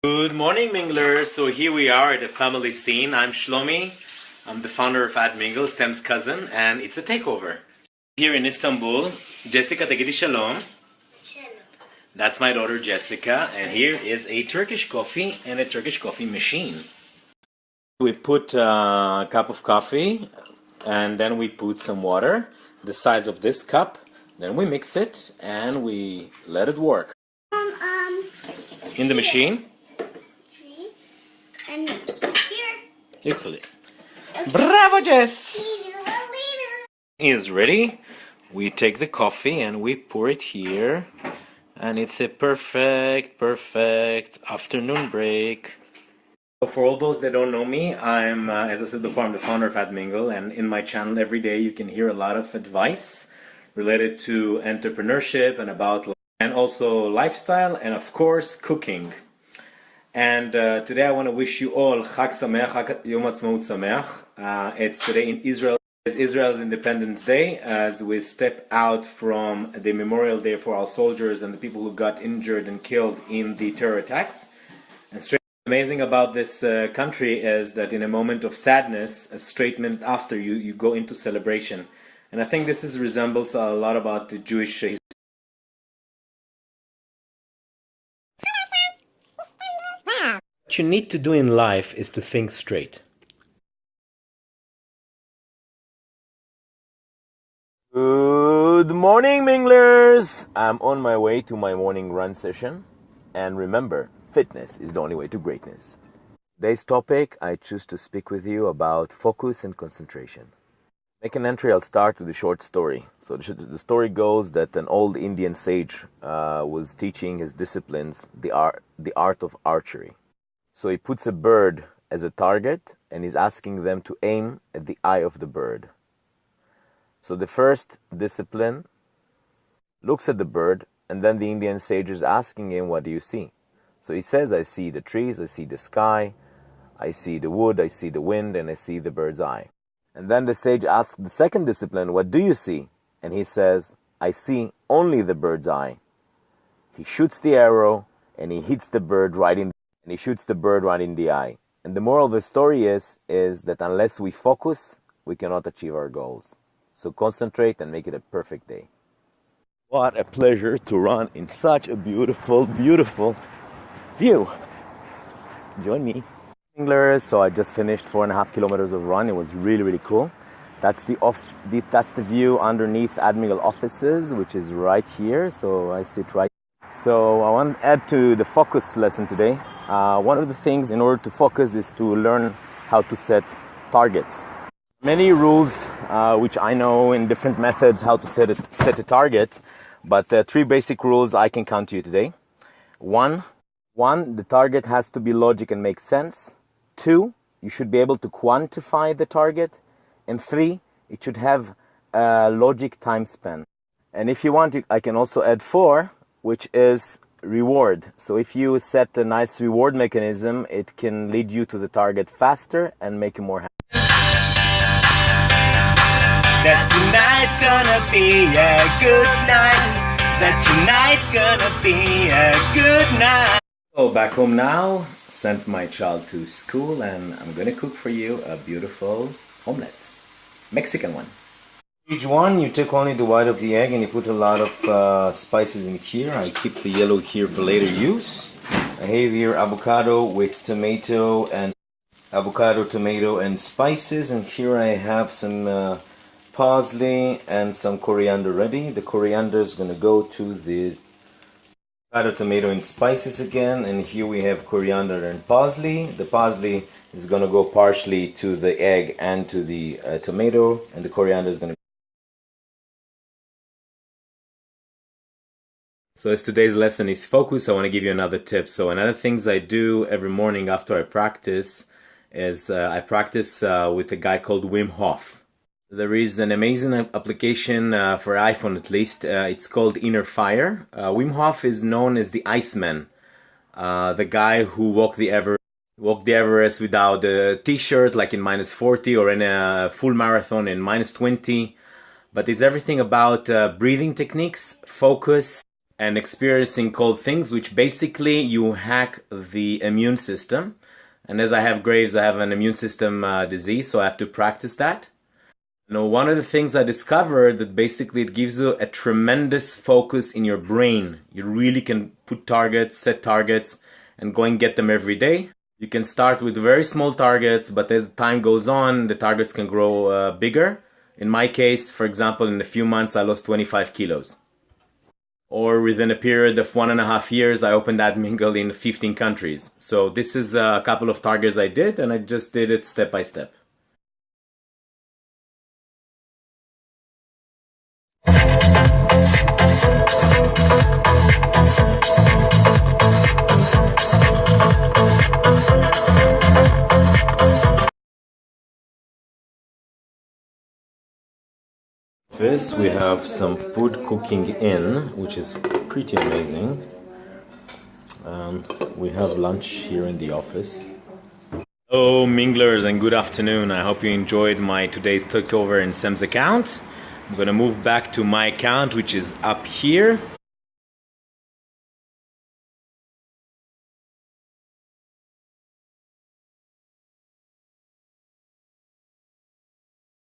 Good morning, Minglers. So here we are at the family scene. I'm Shlomi. I'm the founder of AdMingle, Sam's cousin, and it's a takeover. Here in Istanbul, Jessica, tegidi shalom. Shalom. That's my daughter Jessica, and here is a Turkish coffee and a Turkish coffee machine. We put a cup of coffee, and then we put some water, the size of this cup. Then we mix it, and we let it work. In the machine. And here. Equally. Bravo, Jess! Is ready. We take the coffee and we pour it here, and it's a perfect afternoon break. For all those that don't know me, I'm, as I said before, I'm the founder of AdMingle, and in my channel every day you can hear a lot of advice related to entrepreneurship and also lifestyle, and of course cooking. And today I want to wish you all Chag Sameach, Yom Ha'atzmaut Sameach. It's today in Israel. It's Israel's Independence Day, as we step out from the Memorial Day for our soldiers and the people who got injured and killed in the terror attacks. And amazing about this country is that in a moment of sadness, a straight minute after, you go into celebration. And I think this resembles a lot about the Jewish history. What you need to do in life is to think straight. Good morning, Minglers! I'm on my way to my morning run session. And remember, fitness is the only way to greatness. Today's topic, I choose to speak with you about focus and concentration. Make an entry, I'll start with a short story. So the story goes that an old Indian sage was teaching his disciplines the art of archery. So he puts a bird as a target and he's asking them to aim at the eye of the bird. So the first discipline looks at the bird, and then the Indian sage is asking him, what do you see? So he says, I see the trees, I see the sky, I see the wood, I see the wind, and I see the bird's eye. And then the sage asks the second discipline, what do you see? And he says, I see only the bird's eye. He shoots the arrow and he hits the bird right in the eye. And the moral of the story is that unless we focus, we cannot achieve our goals. So concentrate and make it a perfect day. What a pleasure to run in such a beautiful view. Join me. So I just finished 4.5 kilometers of run. It was really cool. That's the view underneath AdMingle offices, which is right here. So I sit right. So I want to add to the focus lesson today. One of the things in order to focus is to learn how to set targets. Many rules, which I know in different methods how to set a target, but there are 3 basic rules I can count to you today. One, the target has to be logic and make sense. 2, you should be able to quantify the target. And 3, it should have a logic time span. And if you want, I can also add 4, which is reward. So if you set a nice reward mechanism, it can lead you to the target faster and make you more happy. That tonight's gonna be a good night. That tonight's gonna be a good night. So back home now, sent my child to school, and I'm gonna cook for you a beautiful omelette. Mexican one. Stage 1, you take only the white of the egg and you put a lot of spices in here. I keep the yellow here for later use. I have here avocado with tomato, tomato and spices, and here I have some parsley and some coriander ready. The coriander is going to go to the avocado, tomato and spices again, and here we have coriander and parsley. The parsley is going to go partially to the egg and to the tomato, and the coriander is going to. So as today's lesson is focus, I want to give you another tip. So another things I do every morning after I practice is I practice with a guy called Wim Hof. There is an amazing application for iPhone at least. It's called Inner Fire. Wim Hof is known as the Iceman, the guy who walked the Everest without a t-shirt, like in -40, or in a full marathon in -20. But it's everything about breathing techniques, focus, and experiencing cold things, which basically you hack the immune system. And as I have Graves, I have an immune system disease, so I have to practice that. One of the things I discovered that basically it gives you a tremendous focus in your brain. You really can put targets, set targets, and go and get them every day. You can start with very small targets, but as time goes on, the targets can grow bigger. In my case, for example, in a few months, I lost 25 kilos. Or within a period of 1.5 years, I opened Admingle in 15 countries. So this is a couple of targets I did, and I just did it step by step. This we have some food cooking in, which is pretty amazing. We have lunch here in the office. Hello Minglers and good afternoon. I hope you enjoyed my today's takeover in Sam's account. I'm gonna move back to my account, which is up here.